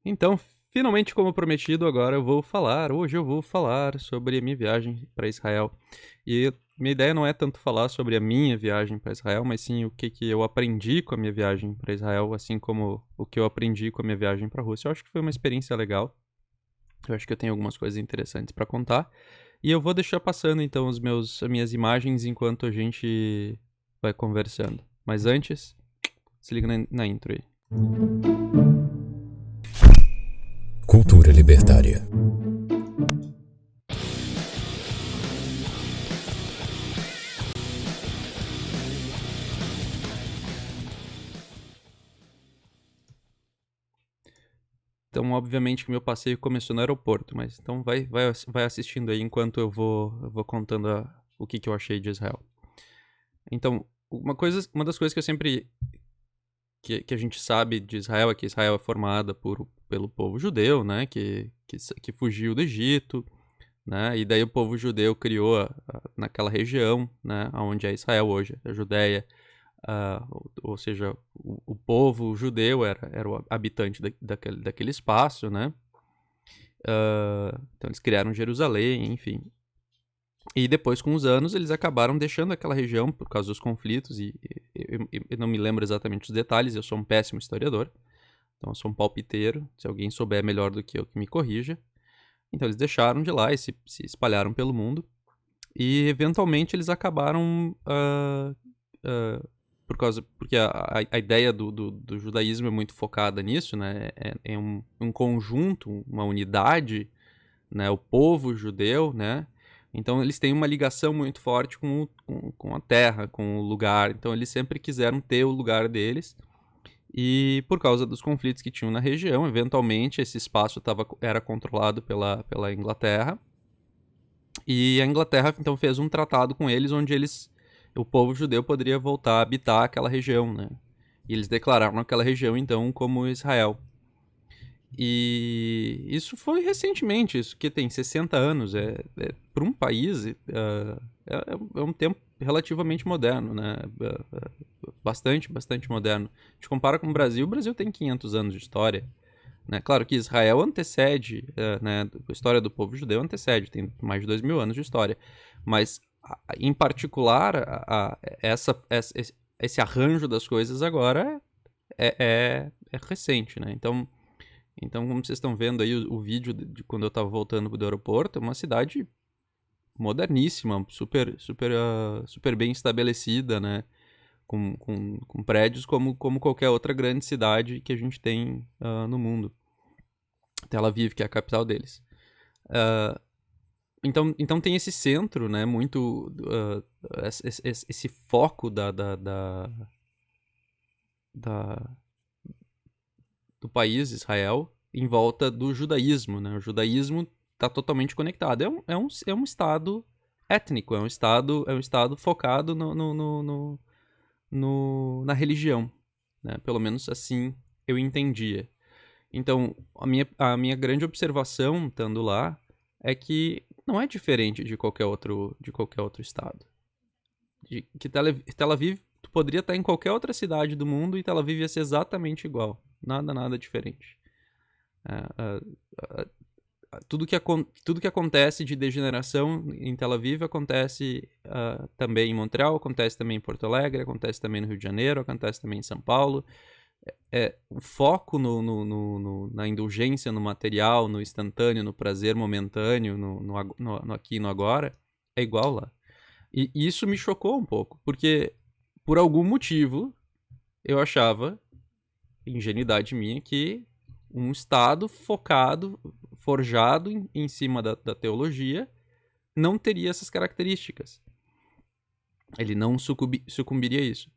Então, finalmente, como prometido, hoje eu vou falar sobre a minha viagem para Israel. E minha ideia não é tanto falar sobre a minha viagem para Israel, mas sim o que eu aprendi com a minha viagem para Israel, assim como o que eu aprendi com a minha viagem para a Rússia. Eu acho que foi uma experiência legal. Eu acho que eu tenho algumas coisas interessantes para contar. E eu vou deixar passando então as minhas imagens enquanto a gente vai conversando. Mas antes, se liga na intro aí. Cultura libertária. Então, obviamente que meu passeio começou no aeroporto, mas então vai assistindo aí enquanto eu vou contando o que eu achei de Israel. Então, uma das coisas que eu sempre que a gente sabe de Israel é que Israel é formada pelo povo judeu, né, que fugiu do Egito, né, e daí o povo judeu criou naquela região, né, onde é Israel hoje, a Judéia. Ou seja, o povo judeu era o habitante daquele espaço, né? Então eles criaram Jerusalém, enfim. E depois, com os anos, eles acabaram deixando aquela região por causa dos conflitos, e eu não me lembro exatamente os detalhes, eu sou um péssimo historiador, então eu sou um palpiteiro, se alguém souber melhor do que eu, que me corrija. Então eles deixaram de lá e se espalharam pelo mundo, e eventualmente eles acabaram porque a ideia do judaísmo é muito focada nisso, né? É um conjunto, uma unidade, né? O povo judeu, né? Então eles têm uma ligação muito forte com a terra, com o lugar. Então eles sempre quiseram ter o lugar deles. E por causa dos conflitos que tinham na região, eventualmente esse espaço era controlado pela Inglaterra. E a Inglaterra então fez um tratado com eles onde o povo judeu poderia voltar a habitar aquela região, né? E eles declararam aquela região então como Israel. E isso foi recentemente, isso que tem 60 anos, para um país é um tempo relativamente moderno, né? Bastante moderno. A gente compara com o Brasil tem 500 anos de história, né? Claro que Israel antecede, né? A história do povo judeu antecede, tem mais de 2000 anos de história. Mas, em particular, esse arranjo das coisas agora é recente, né? Então, como vocês estão vendo aí o vídeo de quando eu estava voltando do aeroporto, é uma cidade moderníssima, super bem estabelecida, né? Com prédios como qualquer outra grande cidade que a gente tem no mundo. Tel Aviv, que é a capital deles. Então tem esse centro, né? Muito. Esse foco do país, Israel, em volta do judaísmo, né? O judaísmo está totalmente conectado. É um estado étnico, é um estado focado na religião, né? Pelo menos assim eu entendia. Então, a minha grande observação, estando lá, é que não é diferente de qualquer outro estado. Que Tel Aviv, tu poderia estar em qualquer outra cidade do mundo e Tel Aviv ia ser exatamente igual. Nada diferente. É, tudo que acontece de degeneração em Tel Aviv acontece também em Montreal, acontece também em Porto Alegre, acontece também no Rio de Janeiro, acontece também em São Paulo. O foco na indulgência, no material, no instantâneo, no prazer momentâneo, no aqui e no agora, é igual lá. E isso me chocou um pouco, porque por algum motivo eu achava, ingenuidade minha, que um Estado focado, forjado em cima da teologia, não teria essas características. Ele não sucumbiria a isso.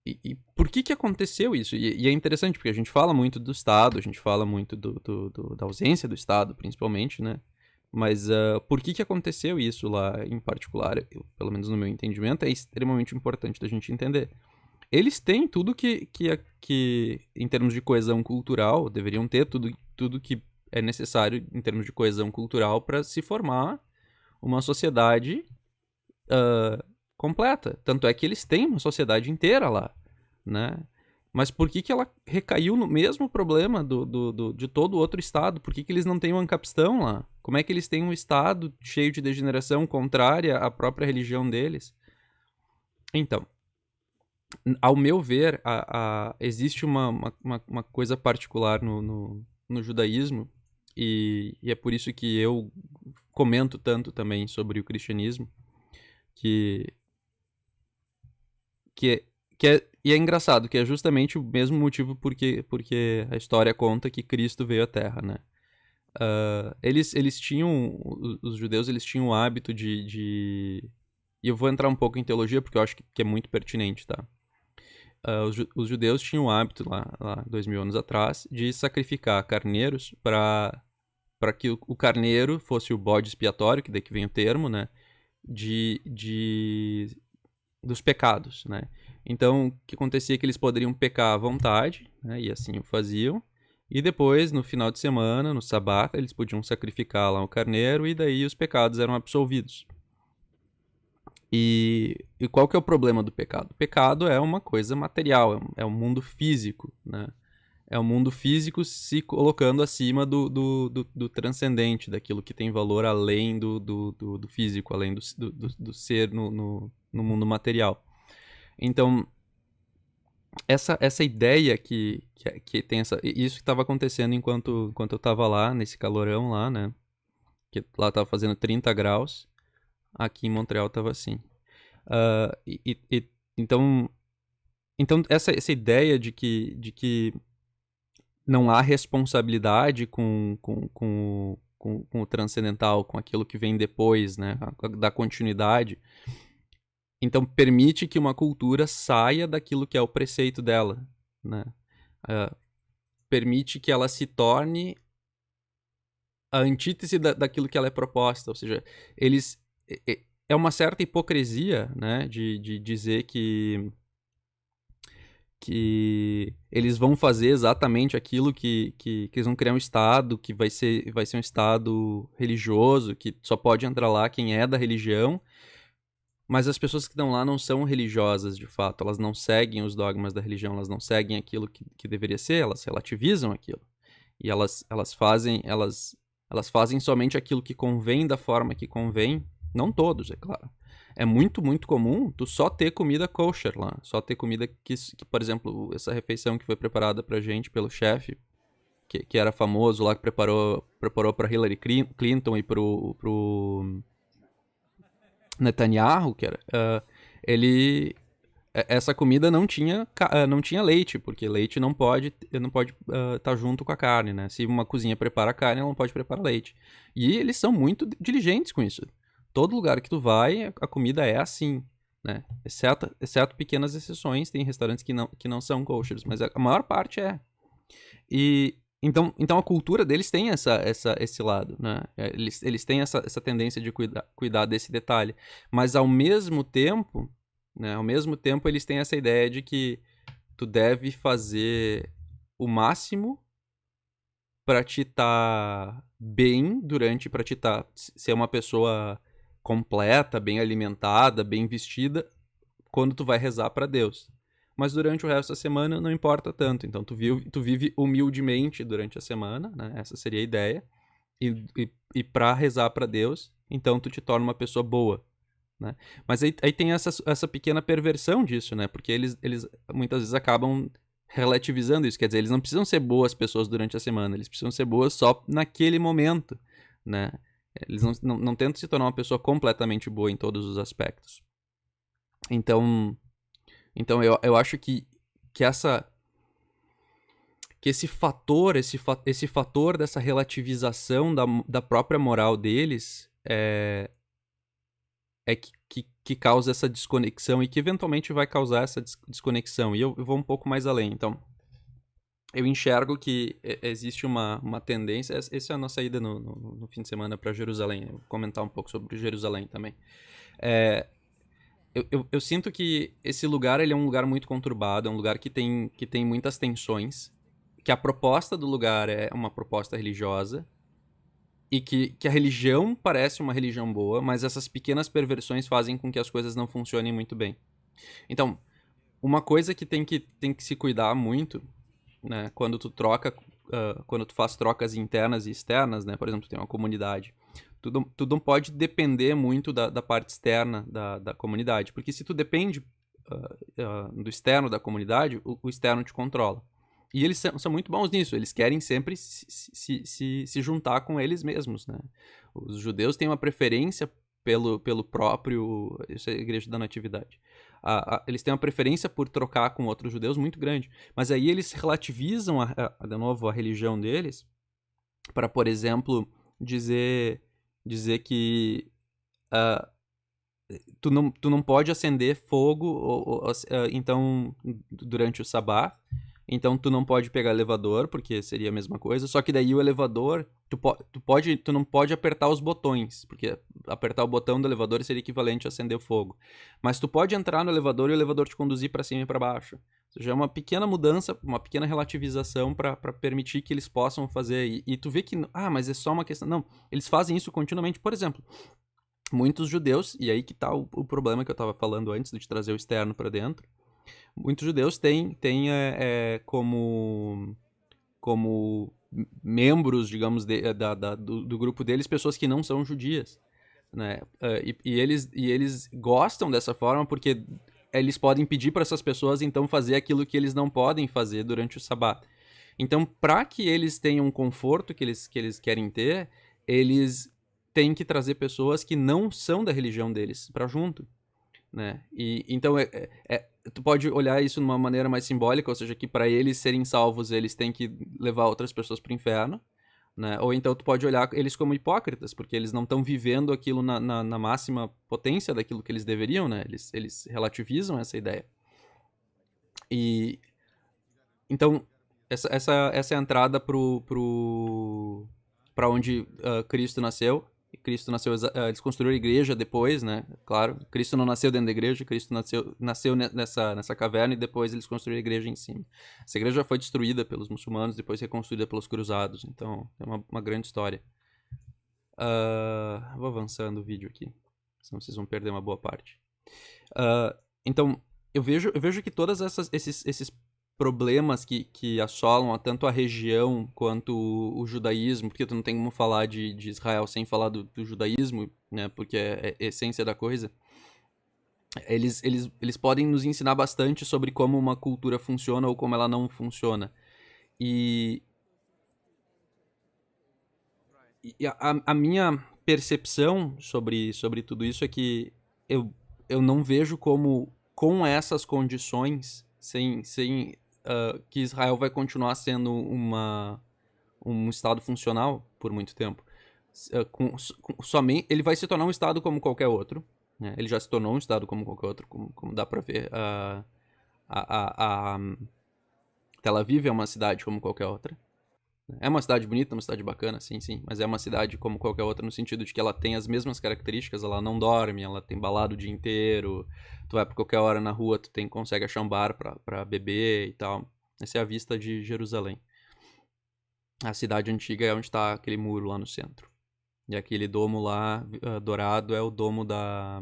E por que aconteceu isso? E é interessante, porque a gente fala muito do Estado, a gente fala muito da ausência do Estado, principalmente, né? Mas por que aconteceu isso lá em particular? Pelo menos no meu entendimento, é extremamente importante da gente entender. Eles têm tudo que em termos de coesão cultural, deveriam ter tudo que é necessário em termos de coesão cultural para se formar uma sociedade completa. Tanto é que eles têm uma sociedade inteira lá, né? Mas por que ela recaiu no mesmo problema de todo outro estado? Por que eles não têm um ancapistão lá? Como é que eles têm um estado cheio de degeneração contrária à própria religião deles? Então, ao meu ver, existe uma coisa particular no judaísmo, e é por isso que eu comento tanto também sobre o cristianismo, e é engraçado, que é justamente o mesmo motivo porque a história conta que Cristo veio à Terra, né? Eles tinham, os judeus, eles tinham o hábito de... E eu vou entrar um pouco em teologia porque eu acho que é muito pertinente, tá? Os judeus tinham o hábito, lá 2000 anos atrás, de sacrificar carneiros para que o carneiro fosse o bode expiatório, que daí que vem o termo, né? Dos pecados, né? Então, o que acontecia é que eles poderiam pecar à vontade, né? E assim o faziam. E depois, no final de semana, no sabá, eles podiam sacrificar lá o carneiro e daí os pecados eram absolvidos. E qual que é o problema do pecado? O pecado é uma coisa material, é um mundo físico, né? É um mundo físico se colocando acima do transcendente, daquilo que tem valor além do físico, além do ser no mundo material. Então, essa ideia que tem isso que estava acontecendo enquanto eu estava lá, nesse calorão lá, né? Que lá estava fazendo 30 graus, aqui em Montreal estava assim. Então essa ideia de que não há responsabilidade com o transcendental, com aquilo que vem depois, né? Da continuidade. Então permite que uma cultura saia daquilo que é o preceito dela, né? Permite que ela se torne a antítese daquilo que ela é proposta. Ou seja, é uma certa hipocrisia, né? De dizer que eles vão fazer exatamente aquilo que eles vão criar um estado que vai ser um estado religioso, que só pode entrar lá quem é da religião, mas as pessoas que estão lá não são religiosas de fato, elas não seguem os dogmas da religião, elas não seguem aquilo que deveria ser, elas relativizam aquilo. E elas fazem somente aquilo que convém da forma que convém, não todos, é claro. É muito, muito comum tu só ter comida kosher lá. Só ter comida que por exemplo, essa refeição que foi preparada pra gente pelo chefe, que era famoso lá, que preparou pra Hillary Clinton e pro Netanyahu, que era... essa comida não tinha leite, porque leite não pode estar junto com a carne, né? Se uma cozinha prepara carne, ela não pode preparar leite. E eles são muito diligentes com isso. Todo lugar que tu vai, a comida é assim, né? Exceto pequenas exceções, tem restaurantes que não são koshers, mas a maior parte é. E então a cultura deles tem esse lado, né? Eles têm essa tendência de cuidar desse detalhe. Mas ao mesmo tempo, né? Ao mesmo tempo eles têm essa ideia de que tu deve fazer o máximo para te estar bem para te ser uma pessoa completa, bem alimentada, bem vestida, quando tu vai rezar para Deus. Mas durante o resto da semana não importa tanto. Então tu vive humildemente durante a semana, né? Essa seria a ideia. E para rezar para Deus, então tu te torna uma pessoa boa, né? Mas aí tem essa pequena perversão disso, né? Porque eles muitas vezes acabam relativizando isso. Quer dizer, eles não precisam ser boas pessoas durante a semana, eles precisam ser boas só naquele momento, né? Eles não tentam se tornar uma pessoa completamente boa em todos os aspectos. Então eu acho que esse fator dessa relativização da própria moral deles é que causa essa desconexão e que eventualmente vai causar essa desconexão. E eu vou um pouco mais além. Então, eu enxergo que existe uma tendência... Essa é a nossa ida no fim de semana para Jerusalém. Eu vou comentar um pouco sobre Jerusalém também. Eu sinto que esse lugar ele é um lugar muito conturbado, é um lugar que tem muitas tensões, que a proposta do lugar é uma proposta religiosa, e que a religião parece uma religião boa, mas essas pequenas perversões fazem com que as coisas não funcionem muito bem. Então, uma coisa que tem que se cuidar muito, né, quando tu faz trocas internas e externas, né, por exemplo, tu tem uma comunidade, tu não pode depender muito da parte externa da comunidade, porque se tu depende do externo da comunidade, o externo te controla. E eles são muito bons nisso, eles querem sempre se juntar com eles mesmos, né? Os judeus têm uma preferência pelo próprio... Isso é a Igreja da Natividade. Eles têm uma preferência por trocar com outros judeus muito grande. Mas aí eles relativizam, de novo, a religião deles para, por exemplo, dizer que tu não pode acender fogo então, durante o sabá. Então tu não pode pegar elevador, porque seria a mesma coisa. Só que daí o elevador, tu não pode apertar os botões, porque apertar o botão do elevador seria equivalente a acender o fogo. Mas tu pode entrar no elevador e o elevador te conduzir para cima e para baixo. Ou seja, é uma pequena mudança, uma pequena relativização para permitir que eles possam fazer. E tu vê que, mas é só uma questão... Não, eles fazem isso continuamente. Por exemplo, muitos judeus, e aí que tá o problema que eu estava falando antes de te trazer o externo para dentro. Muitos judeus têm como membros, digamos, do grupo deles, pessoas que não são judias, né? E eles gostam dessa forma porque eles podem pedir para essas pessoas, então, fazer aquilo que eles não podem fazer durante o sabá. Então, para que eles tenham um conforto que eles querem ter, eles têm que trazer pessoas que não são da religião deles para junto, né? E então tu pode olhar isso de uma maneira mais simbólica, ou seja, que para eles serem salvos eles têm que levar outras pessoas para o inferno, né? Ou então tu pode olhar eles como hipócritas, porque eles não estão vivendo aquilo na máxima potência daquilo que eles deveriam, né? Eles relativizam essa ideia. E então essa é a entrada para onde Cristo nasceu. Cristo nasceu, eles construíram a igreja depois, né? Claro, Cristo não nasceu dentro da igreja, Cristo nasceu nessa caverna e depois eles construíram a igreja em cima. Essa igreja foi destruída pelos muçulmanos, depois reconstruída pelos cruzados, então é uma grande história. Vou avançando o vídeo aqui, senão vocês vão perder uma boa parte. Então, eu vejo que todos esses problemas que assolam tanto a região quanto o judaísmo, porque tu não tem como falar de Israel sem falar do judaísmo, né, porque é a essência da coisa, eles podem nos ensinar bastante sobre como uma cultura funciona ou como ela não funciona. E a minha percepção sobre tudo isso é que eu não vejo como, com essas condições, sem que Israel vai continuar sendo um Estado funcional por muito tempo. Somente, ele vai se tornar um Estado como qualquer outro, né? Ele já se tornou um Estado como qualquer outro, como dá pra ver. Tel Aviv é uma cidade como qualquer outra. É uma cidade bonita, uma cidade bacana, sim, mas é uma cidade como qualquer outra no sentido de que ela tem as mesmas características, ela não dorme, ela tem balada o dia inteiro, tu vai por qualquer hora na rua, consegue achar um bar pra beber e tal. Essa é a vista de Jerusalém. A cidade antiga é onde tá aquele muro lá no centro. E aquele domo lá, dourado, é o domo da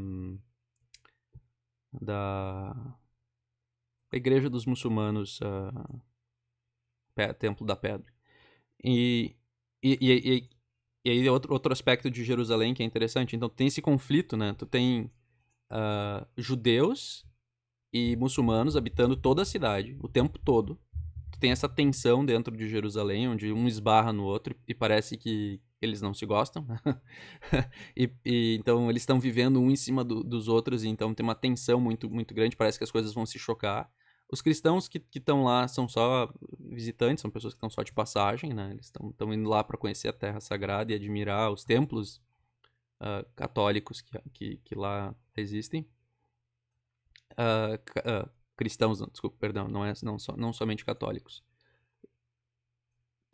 igreja dos muçulmanos, Templo da Pedra. E aí outro aspecto de Jerusalém que é interessante. Então tem esse conflito, né? Tu tem judeus e muçulmanos habitando toda a cidade, o tempo todo. Tu tem essa tensão dentro de Jerusalém, onde um esbarra no outro e parece que eles não se gostam. Então eles estão vivendo um em cima dos outros, e então tem uma tensão muito, muito grande, parece que as coisas vão se chocar. Os cristãos que estão lá são só visitantes, são pessoas que estão só de passagem, né? Eles estão indo lá para conhecer a Terra Sagrada e admirar os templos católicos que lá existem. Cristãos, desculpa, perdão, não somente católicos.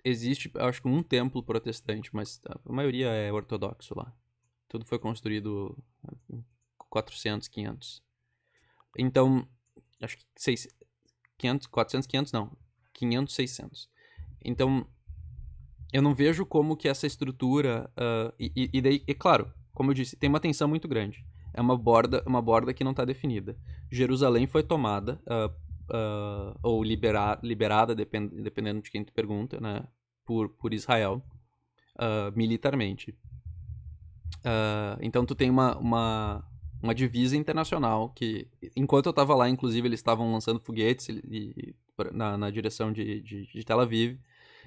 Existe, acho que um templo protestante, mas a maioria é ortodoxo lá. Tudo foi construído em 400, 500. Então, acho que 500, 600. Então, eu não vejo como que essa estrutura... e daí, claro, como eu disse, tem uma tensão muito grande. é uma borda que não está definida. Jerusalém foi tomada, ou liberada, dependendo de quem tu pergunta, né, por Israel, militarmente. Então tu tem uma divisa internacional que, enquanto eu estava lá, inclusive, eles estavam lançando foguetes na direção de Tel Aviv.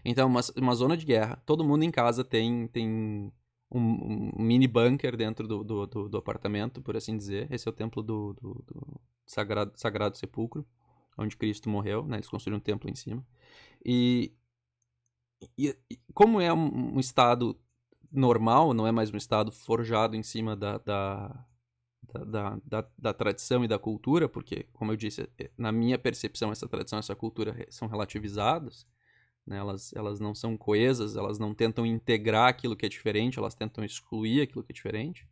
Então, uma zona de guerra. Todo mundo em casa tem um mini bunker dentro do apartamento, por assim dizer. Esse é o templo do Sagrado Sepulcro, onde Cristo morreu, né? Eles construíram um templo em cima. E como é um estado normal, não é mais um estado forjado em cima da tradição e da cultura, porque, como eu disse, na minha percepção, essa tradição e essa cultura são relativizadas, né? Elas não são coesas, elas não tentam integrar aquilo que é diferente, elas tentam excluir aquilo que é diferente.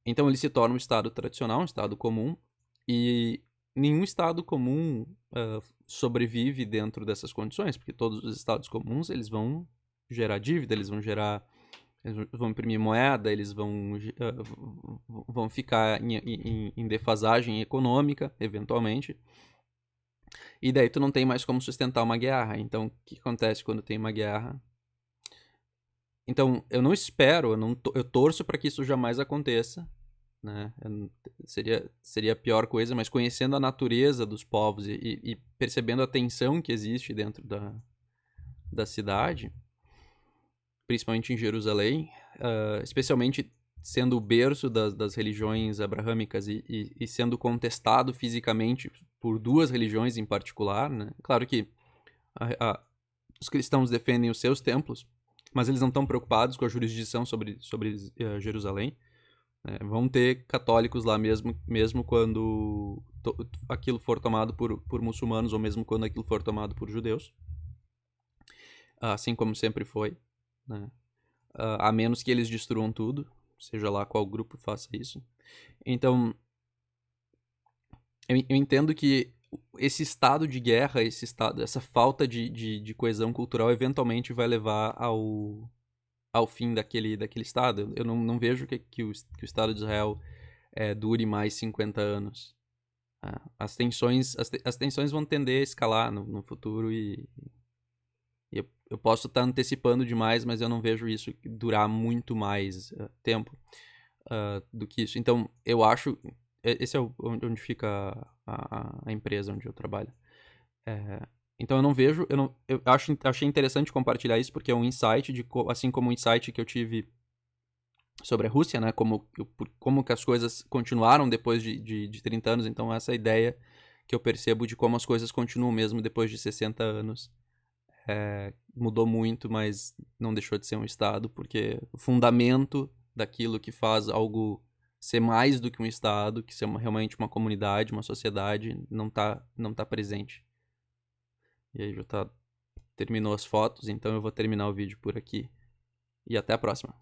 Então ele se torna um estado tradicional, um estado comum, e nenhum estado comum sobrevive dentro dessas condições, porque todos os estados comuns eles vão gerar dívida, eles vão imprimir moeda, eles vão ficar em defasagem econômica, eventualmente. E daí tu não tem mais como sustentar uma guerra. Então, o que acontece quando tem uma guerra? Então, eu não espero, eu torço para que isso jamais aconteça, né? Seria a pior coisa, mas conhecendo a natureza dos povos e percebendo a tensão que existe dentro da cidade, principalmente em Jerusalém, especialmente sendo o berço das religiões abraâmicas e sendo contestado fisicamente por duas religiões em particular, né? Claro que os cristãos defendem os seus templos, mas eles não estão preocupados com a jurisdição sobre Jerusalém. Né? Vão ter católicos lá mesmo quando aquilo for tomado por muçulmanos, ou mesmo quando aquilo for tomado por judeus. Assim como sempre foi. Né? A menos que eles destruam tudo, seja lá qual grupo faça isso. Então, eu entendo que esse estado de guerra, essa falta de coesão cultural, eventualmente vai levar ao fim daquele estado. Eu não vejo que o Estado de Israel dure mais 50 anos. As tensões vão tender a escalar no futuro e eu posso estar antecipando demais, mas eu não vejo isso durar muito mais tempo do que isso. Então, eu acho... Esse é onde fica a empresa onde eu trabalho. Então, eu não vejo... achei interessante compartilhar isso, porque é um insight, assim como o insight que eu tive sobre a Rússia, né? Como que as coisas continuaram depois de 30 anos. Então, essa ideia que eu percebo de como as coisas continuam mesmo depois de 60 anos. Mudou muito, mas não deixou de ser um estado, porque o fundamento daquilo que faz algo ser mais do que um estado, que ser realmente uma comunidade, uma sociedade, não tá presente. E aí já terminou as fotos, então eu vou terminar o vídeo por aqui. E até a próxima.